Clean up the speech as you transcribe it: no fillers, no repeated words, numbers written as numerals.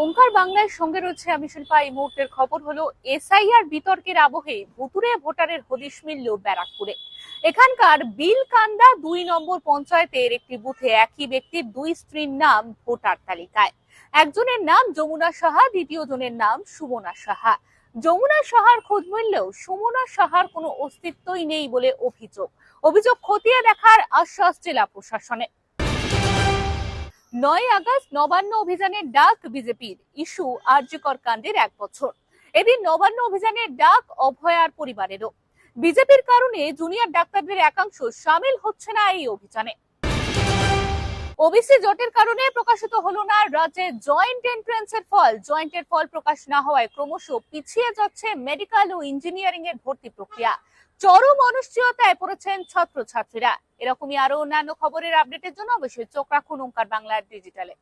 ওঙ্কার বাংলার সঙ্গে রয়েছে আমি শিল্পা। এই মুহূর্তের খবর হলো এসআইআর বিতর্কের আবহে ভুতুড়ে ভোটারের হদিশ মিলল ব্যারাকপুরে। এখানকার বিলকান্দা 2 নম্বর পঞ্চায়েতের একটি বুথে একই ব্যক্তির দুই স্ত্রীর নাম ভোটার তালিকায়। একজনের নাম যমুনা সাহা, দ্বিতীয় জনের নাম সুমনা সাহা। যমুনা সাহার খোঁজ মিললেও সুমনা সাহার কোনো অস্তিত্বই নেই বলে অভিযোগ খতিয়ে দেখার আশ্বাস জেলা প্রশাসনের। 9 আগস্ট নবান্ন অভিযানের ডাক বিজেপির, ইস্যু আরজিকর কাণ্ডের 1 বছর। এদিন নবান্ন অভিযানের ডাক অভয়ার পরিবারেরও। বিজেপির কারণে জুনিয়র ডাক্তারদের একাংশ সামিল হচ্ছে না এই অভিযানে। ওবিসি জোটের কারণে প্রকাশিত হলো না রাজ্যে জয়েন্ট এন্ট্রান্সের ফল। জয়েন্টের ফল প্রকাশ না হওয়ায় ক্রমশ পিছিয়ে যাচ্ছে মেডিকেল ও ইঞ্জিনিয়ারিং এর ভর্তি প্রক্রিয়া। চরম অনিশ্চয়তায় পড়েছেন ছাত্রছাত্রীরা। এরকমই আরো অন্যান্য খবরের আপডেটের জন্য অবশ্যই চোখ রাখুন ওঙ্কার বাংলার ডিজিটালে।